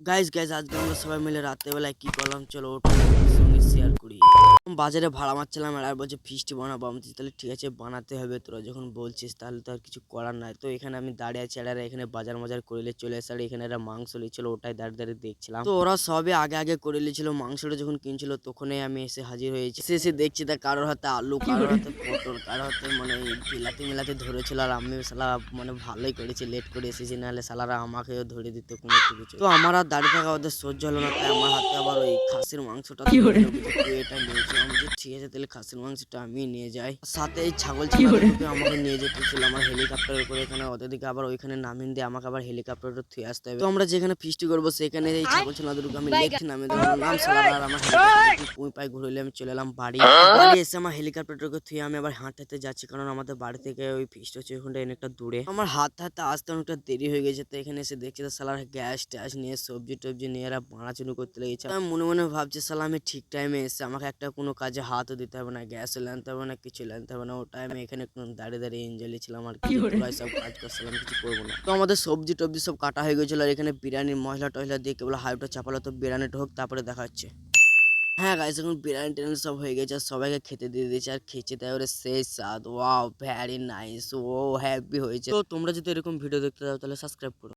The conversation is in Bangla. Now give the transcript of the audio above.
গাইস গাইস আজকে আমরা সবাই মিলে রাত্রেবেলায় কি করলাম চলো ওটা তোমাদের সঙ্গে শেয়ার করি। বাজারে ভাড়া মারছিলাম আর বলছে ফিস্ট বানাবো, আমি বলছি, তাহলে ঠিক আছে বানাতে হবে, তোরা যখন বলছিস তাহলে তো আর কিছু করার নাই। তো এখানে আমি দাঁড়িয়ে আছি আর এখানে বাজার মাজার করে চলে এসে আর এখানে একটা মাংস লিছিল, ওটাই দাঁড়িয়ে দাঁড়িয়ে দেখছিলাম। তো ওরা সবে আগে আগে করে লিছিল, মাংসটা যখন কিনছিল তখনই আমি এসে হাজির হয়েছি। এসে দেখছি তা কারোর হাতে আলু, কারোর হাতে পটল, কারোর হাতে মানে বিলাতি মিলাতি ধরেছিল। আর আমি শালা মানে ভালোই করেছি, লেট করে এসেছি, নাহলে শালারা আমাকেও ধরে দিত কোনো একটু কিছু। তো আমার আর দাঁড়িয়ে থাকা ওদের সহ্য হলো না, তাই আমার হাতে আবার ওই খাসির মাংসটা তুলে দিল, বুঝে তুই এটা নিয়েছি। আমি বলছি ঠিক আছে তাহলে খাসির মাংসটা আমি নিয়ে যাই। সাথে এই ছাগল ছানাগুলোকে আমাকে নিয়ে যেতে ছিল আমার হেলিকপ্টারে করে, এখানে ওদের দিকে আবার ওইখানে নামিয়ে দিয়ে আমাকে আবার হেলিকপ্টারে থুয়ে আসতে হবে। তো আমরা যেখানে ফিস্টি করবো সেখানে এই ছাগল ছানাগুলোকে আমি লেখছি নামে নাম সালার, আর আমার হেলিকপ্টারটি পুঁই পায়ে ঘুরলে আমি চলে এলাম বাড়ি। বাড়ি এসে আমার হেলিকপ্টারটাকে থুয়ে আমি আবার হাঁটাতে যাচ্ছি, কারণ আমাদের বাড়ি থেকে ওই ফিস্ট হচ্ছে ওখানটা অনেকটা দূরে। আমার হাতে হাতে আসতে অনেকটা দেরি হয়ে গেছে। তো এখানে এসে দেখছি সালার গ্যাস ট্যাস নিয়ে সবজি টবজি নিয়ে এরা বাড়াচুনি করতে লেগেছে। আমি মনে মনে ভাবছি সালা আমি ঠিক টাইমে এসে আমাকে একটা কোনো কাজে হাতও দিতে হবে না, গ্যাসও আনতে হবে না, কিছু আনতে হবে না। ও টাইমে এখানে একটু দাঁড়িয়ে দাঁড়িয়ে এনজয় ছিলাম আর কি, পুরাই সব কাজ করছিলাম, কিছু করবো না। তো আমাদের সবজি টবজি সব কাটা হয়ে গেছিল আর এখানে বিরিয়ানির মশলা টসলা দিয়ে কেবল হাইপটা চাপালো। তো বিরিয়ানিটা হোক তারপরে দেখা হচ্ছে। হ্যাঁ গাইস, এখন বিরিয়ানি টিরিয়ানি সব হয়ে গেছে আর সবাইকে খেতে দিয়ে দিয়েছে আর খেয়েছে, তাই ওরে সেই স্বাদ, ওয়াও ভ্যারি নাইস, ও হ্যাপি হয়েছে। তো তোমরা যদি এরকম ভিডিও দেখতে চাও তাহলে সাবস্ক্রাইব করো।